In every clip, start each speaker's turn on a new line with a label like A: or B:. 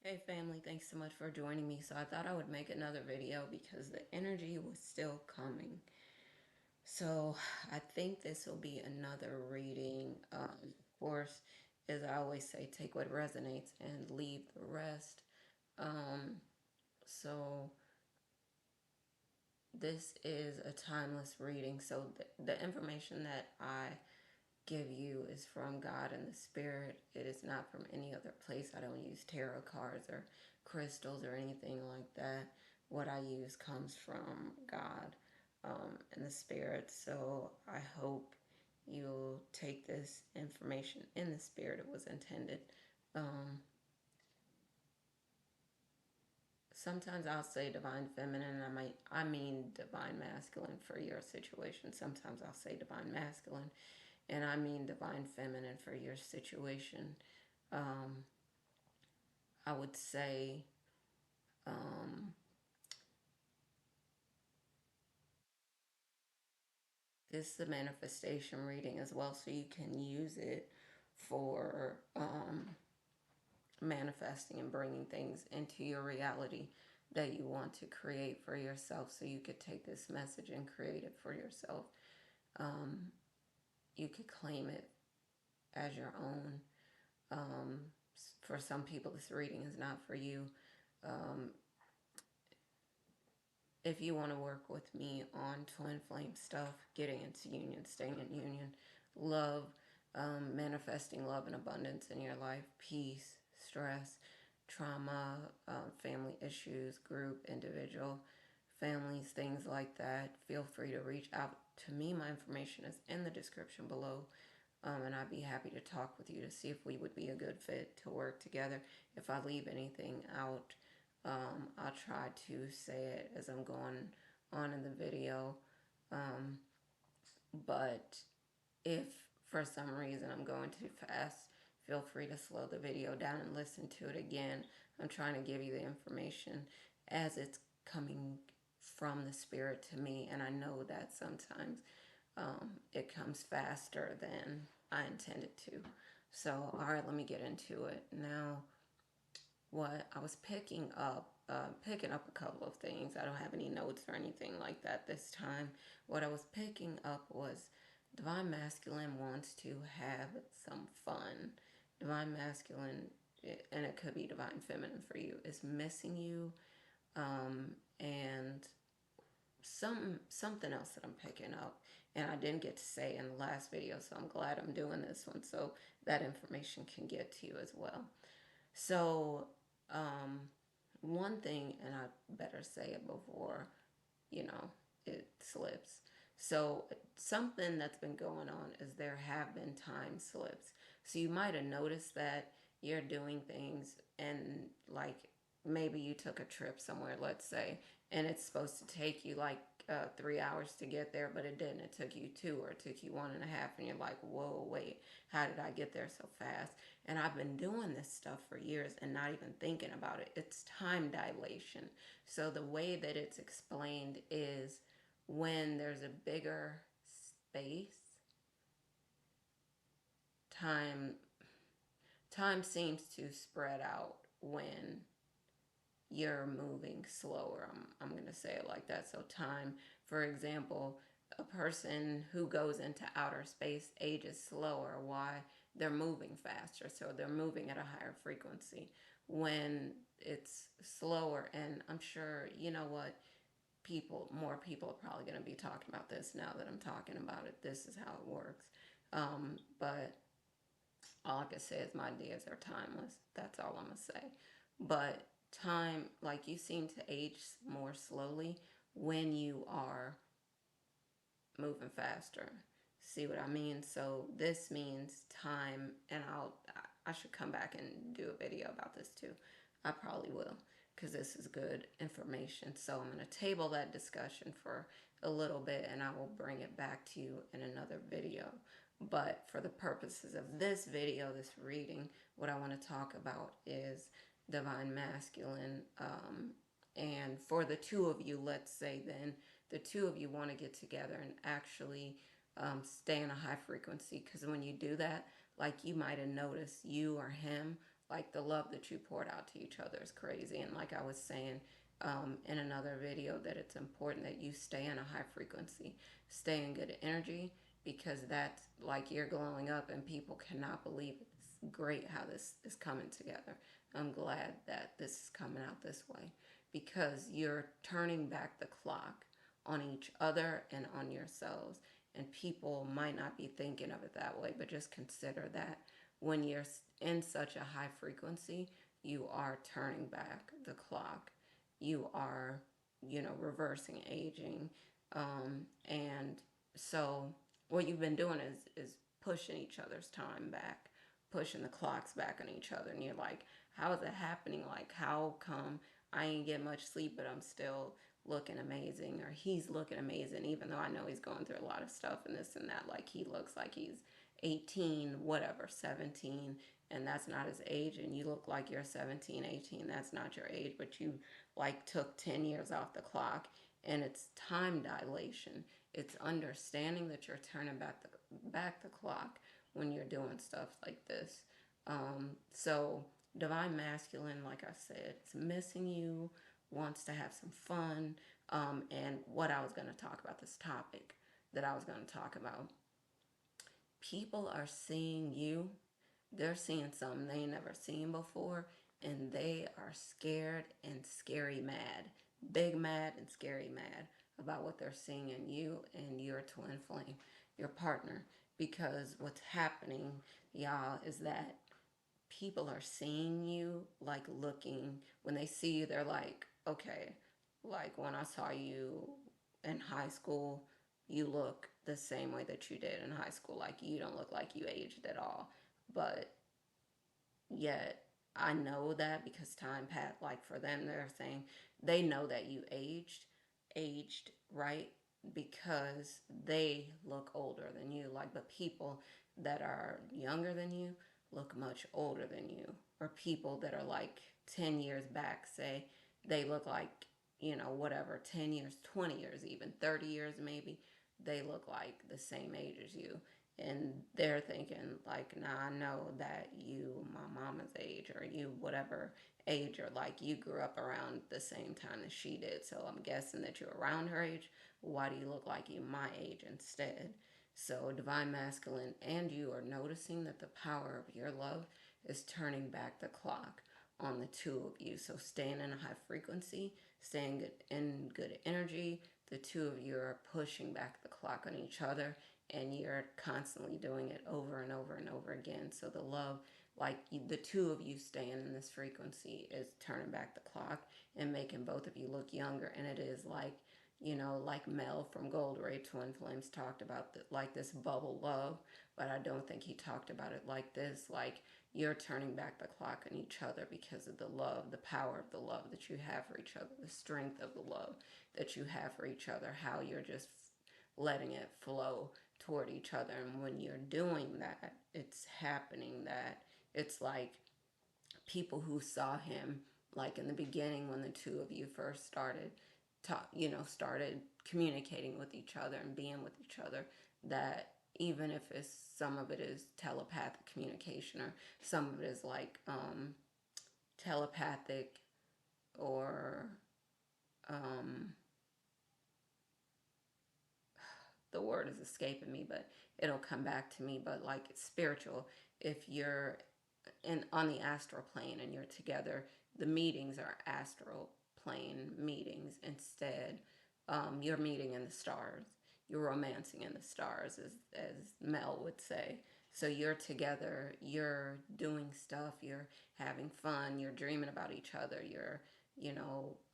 A: Hey family, thanks so much for joining me. So I thought I would make another video because the energy was still coming. So I think this will be another reading. Of course, as I always say, take what resonates and leave the rest. Um, so this is a timeless reading. So the information that I give you is from God and the Spirit. It is not from any other place. I don't use tarot cards or crystals or anything like that. What I use comes from God and the Spirit. So I hope you'll take this information in the spirit it was intended. Um, Sometimes I'll say divine feminine. I mean divine masculine for your situation. Sometimes I'll say divine masculine, and I mean divine feminine for your situation. Um, I would say um, this is a manifestation reading as well, so you can use it for manifesting and bringing things into your reality that you want to create for yourself. So you could take this message and create it for yourself. Um, you could claim it as your own. Um, for some people, this reading is not for you. Um, if you want to work with me on twin flame stuff, getting into union, staying in union, love, manifesting love and abundance in your life, peace, stress, trauma, family issues, group, individual, families, things like that, feel free to reach out to me. My information is in the description below. And I'd be happy to talk with you to see if we would be a good fit to work together. If I leave anything out, I'll try to say it as I'm going on in the video. Um, but if for some reason I'm going too fast, feel free to slow the video down and listen to it again. I'm trying to give you the information as it's coming from the spirit to me, and I know that sometimes it comes faster than I intended to. So, all right, let me get into it now. What I was picking up a couple of things. I don't have any notes or anything like that this time. What I was picking up was divine masculine wants to have some fun. Divine masculine, and it could be divine feminine for you, is missing you, and something else that I'm picking up, and I didn't get to say in the last video, so I'm glad I'm doing this one so that information can get to you as well. So, um, one thing, and I better say it before, you know, it slips. So, something that's been going on is there have been time slips. So, you might have noticed that you're doing things and like maybe you took a trip somewhere, let's say, and it's supposed to take you like 3 hours to get there, but it didn't. It took you two, or it took you 1.5, and you're like, whoa, wait, how did I get there so fast? And I've been doing this stuff for years and not even thinking about it. It's time dilation. So the way that it's explained is when there's a bigger space, time time seems to spread out when you're moving slower. I'm going to say it like that. So, time, for example, a person who goes into outer space ages slower. Why? They're moving faster. So, they're moving at a higher frequency. When it's slower, and I'm sure, you know what, more people are probably going to be talking about this now that I'm talking about it. This is how it works. But all I can say is my ideas are timeless. That's all I'm going to say. But time, like you seem to age more slowly when you are moving faster. See what I mean? So this means time, and I should come back and do a video about this too. I probably will because this is good information. So I'm going to table that discussion for a little bit and I will bring it back to you in another video. But for the purposes of this video, this reading, what I want to talk about is divine masculine. And for the two of you, let's say then, the two of you want to get together and actually stay in a high frequency. Because when you do that, like you might have noticed, you or him Like the love that you poured out to each other is crazy. And like I was saying in another video, that it's important that you stay in a high frequency, stay in good energy, because that's like you're glowing up and people cannot believe it. It's great how this is coming together. I'm glad that this is coming out this way because you're turning back the clock on each other and on yourselves. And people might not be thinking of it that way, but just consider that when you're in such a high frequency, you are turning back the clock. You are, reversing aging. And so what you've been doing is pushing each other's time back, pushing the clocks back on each other. And you're like, how is that happening? Like, how come I ain't get much sleep, but I'm still looking amazing? Or he's looking amazing, even though I know he's going through a lot of stuff and this and that. Like, he looks like he's 18, whatever, 17, and that's not his age. And you look like you're 17, 18, that's not your age, but you like took 10 years off the clock. And it's time dilation. It's understanding that you're turning back the clock when you're doing stuff like this. So divine masculine, like I said, it's missing you, wants to have some fun. And what I was going to talk about, this topic that I was going to talk about, people are seeing you. They're seeing something they never seen before, and they are scared and scary mad. Big mad and scary mad about what they're seeing in you and your twin flame, your partner. Because what's happening, y'all, is that people are seeing you, like looking, when they see you, they're like, okay, like when I saw you in high school, you look the same way that you did in high school. Like you don't look like you aged at all. But yet I know that because time passed. Like for them, they're saying they know that you aged, right? Because they look older than you. Like, but people that are younger than you look much older than you. Or people that are like 10 years back, say they look like, whatever, 10 years, 20 years, even 30 years maybe, they look like the same age as you. And they're thinking like, nah, I know that you my mama's age, or you whatever age, or like you grew up around the same time that she did, so I'm guessing that you're around her age. Why do you look like you my age instead? So divine masculine and you are noticing that the power of your love is turning back the clock on the two of you. So staying in a high frequency, staying in good energy, the two of you are pushing back the clock on each other, and you're constantly doing it over and over and over again. So the love, like the two of you staying in this frequency, is turning back the clock and making both of you look younger. And it is like, like Mel from Gold Ray Twin Flames talked about, like this bubble love, but I don't think he talked about it like this. Like you're turning back the clock on each other because of the love, the power of the love that you have for each other, the strength of the love that you have for each other, how you're just letting it flow toward each other. And when you're doing that, it's happening that it's like people who saw him, like in the beginning when the two of you first started started communicating with each other and being with each other, that even if it's some of it is telepathic communication, or some of it is like telepathic, or um, the word is escaping me, but it'll come back to me. But like it's spiritual, if you're in on the astral plane and you're together, the meetings are astral plane meetings instead. You're meeting in the stars. You're romancing in the stars, as Mel would say. So you're together. You're doing stuff. You're having fun. You're dreaming about each other. You're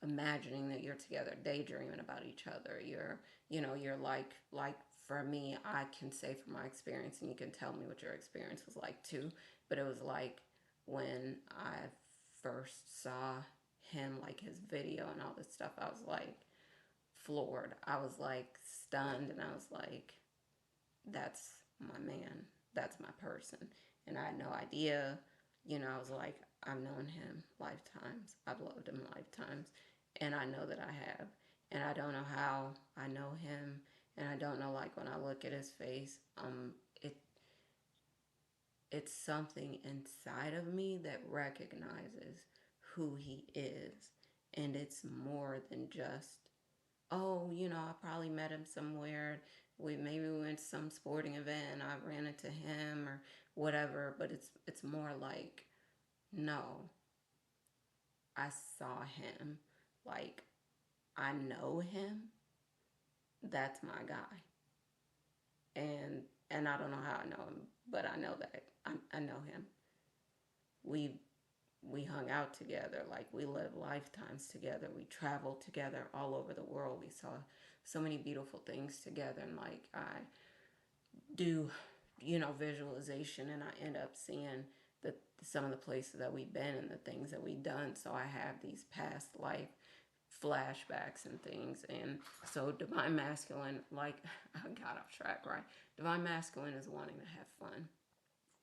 A: imagining that you're together, daydreaming about each other. You're like for me, I can say from my experience, and you can tell me what your experience was like too, but it was like when I first saw him, like his video and all this stuff, I was like floored. I was like stunned, and I was like, that's my man. That's my person. And I had no idea. I was like, I've known him lifetimes. I've loved him lifetimes. And I know that I have. And I don't know how I know him. And I don't know, like, when I look at his face, it it's something inside of me that recognizes who he is. And it's more than just, oh, I probably met him somewhere. We went to some sporting event and I ran into him or whatever, but it's more like, no, I saw him. Like, I know him. That's my guy. And I don't know how I know him, but I know that I know him. We we hung out together, like we lived lifetimes together. We traveled together all over the world. We saw so many beautiful things together, and like I do, visualization, and I end up seeing the some of the places that we've been and the things that we've done. So I have these past life flashbacks and things. And so divine masculine, like I got off track, right? Divine masculine is wanting to have fun,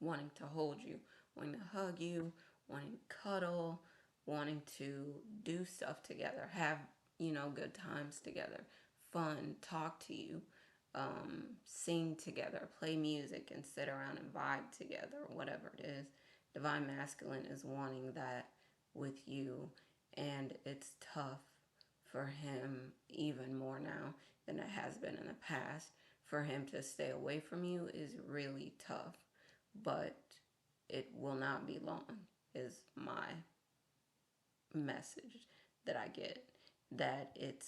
A: wanting to hold you, wanting to hug you, wanting to cuddle, wanting to do stuff together, have, good times together, fun, talk to you, sing together, play music, and sit around and vibe together, whatever it is. Divine masculine is wanting that with you, and it's tough for him even more now than it has been in the past. For him to stay away from you is really tough, but it will not be long, is my message that I get. That it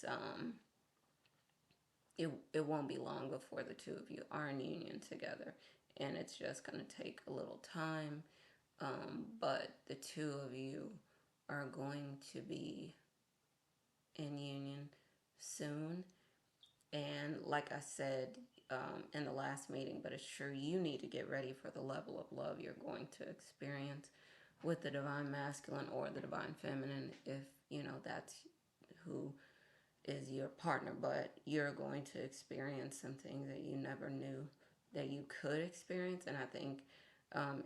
A: won't be long before the two of you are in union together, and it's just gonna take a little time. But the two of you are going to be in union soon. And like I said in the last meeting, but it's true, you need to get ready for the level of love you're going to experience with the divine masculine or the divine feminine, if that's who is your partner. But you're going to experience some things that you never knew that you could experience. And I think um,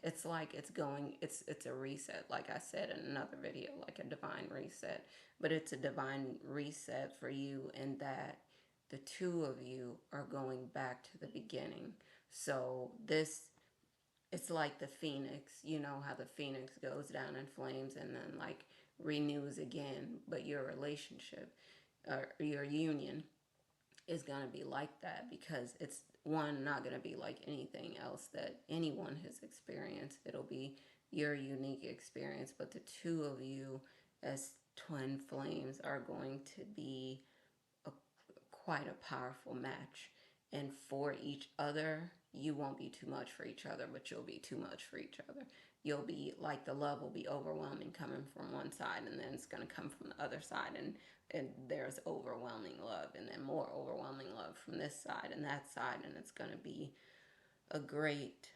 A: it's like it's a reset, like I said in another video, like a divine reset. But it's a divine reset for you in that the two of you are going back to the beginning. So this, it's like the phoenix, how the phoenix goes down in flames and then like renews again. But your relationship or your union is going to be like that, because it's one, not going to be like anything else that anyone has experienced. It'll be your unique experience. But the two of you as twin flames are going to be a, quite a powerful match. And for each other, you won't be too much for each other, but you'll be too much for each other. You'll be like, the love will be overwhelming coming from one side, and then it's going to come from the other side. And there's overwhelming love, and then more overwhelming love from this side and that side. And it's going to be a great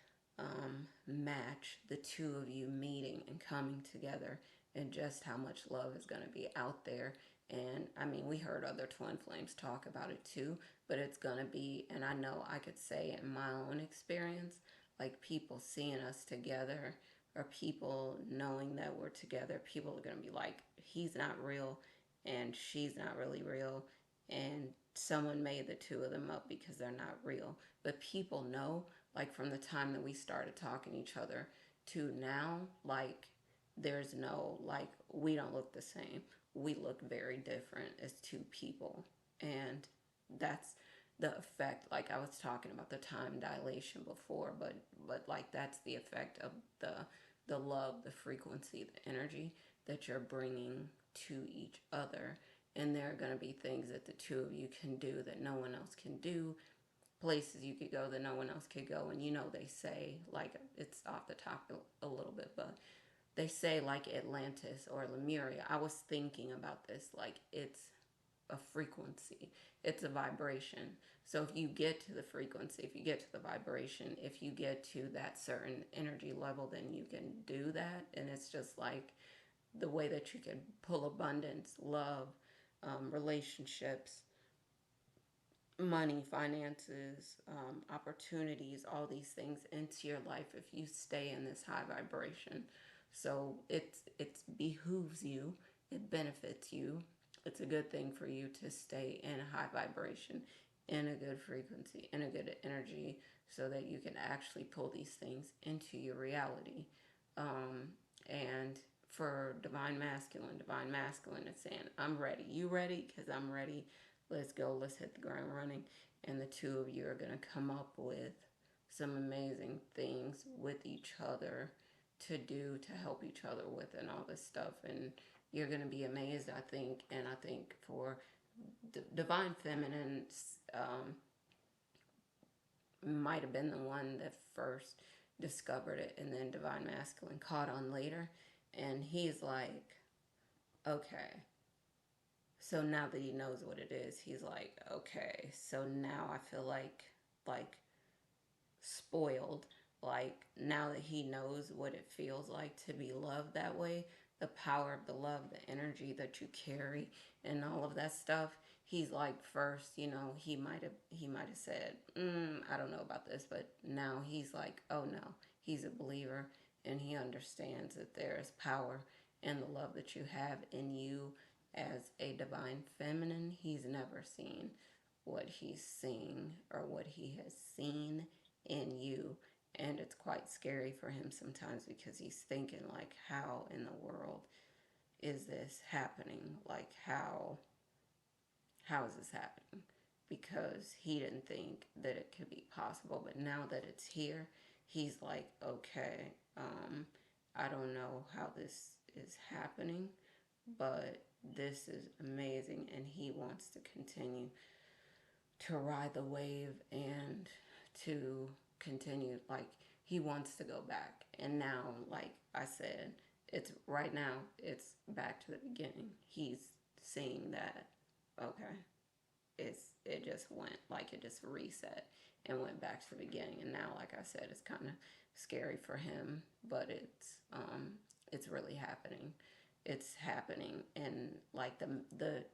A: match, the two of you meeting and coming together, and just how much love is going to be out there. And I mean, we heard other twin flames talk about it too, but it's going to be, and I know I could say in my own experience, like people seeing us together or people knowing that we're together, people are going to be like, he's not real and she's not really real. And someone made the two of them up because they're not real. But people know, like from the time that we started talking to each other to now, like there's no, like, we don't look the same. We look very different as two people. And that's the effect. Like I was talking about the time dilation before, but like that's the effect of the love, the frequency, the energy that you're bringing to each other. And there are going to be things that the two of you can do that no one else can do, places you could go that no one else could go. And they say, like, it's off the top a little bit, but they say like Atlantis or Lemuria. I was thinking about this, like it's a frequency, it's a vibration. So if you get to the frequency, if you get to the vibration, if you get to that certain energy level, then you can do that. And it's just like the way that you can pull abundance, love, relationships, money, finances, opportunities, all these things into your life if you stay in this high vibration. So it behooves you, it benefits you. It's a good thing for you to stay in a high vibration, in a good frequency, in a good energy, so that you can actually pull these things into your reality. Um, and for divine masculine is saying, I'm ready. You ready? Because I'm ready. Let's go. Let's hit the ground running. And the two of you are going to come up with some amazing things with each other to do to help each other with and all this stuff. And you're going to be amazed, I think. And I think for divine feminine, might have been the one that first discovered it, and then divine masculine caught on later. And he's like, okay, so now that he knows what it is, he's like, okay, so now I feel like spoiled. Like now that he knows what it feels like to be loved that way, the power of the love, the energy that you carry, and all of that stuff. He's like, first, he might have said, I don't know about this, but now he's like, oh no, he's a believer, and he understands that there is power in the love that you have in you as a divine feminine. He's never seen what he's seeing or what he has seen in you. And it's quite scary for him sometimes because he's thinking, like, how in the world is this happening? Like, how is this happening? Because he didn't think that it could be possible, but now that it's here, he's like, okay, I don't know how this is happening, but this is amazing, and he wants to continue to ride the wave and to continue. Like, he wants to go back. And now, like I said, it's right now, it's back to the beginning. He's seeing that, okay, it just went, like, it just reset and went back to the beginning. And now, like I said, it's kind of scary for him, but it's really happening. It's happening. And like the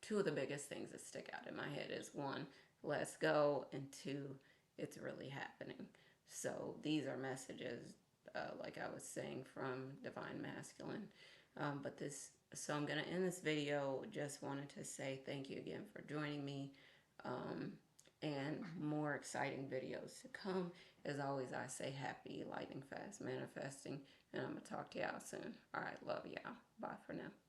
A: two of the biggest things that stick out in my head is, one, let's go, and two, it's really happening. So these are messages, like I was saying, from divine masculine. But this, so I'm gonna end this video. Just wanted to say thank you again for joining me, um, and more exciting videos to come. As always, I say happy, lightning fast manifesting, and I'm gonna talk to y'all soon. All right, love y'all. Bye for now.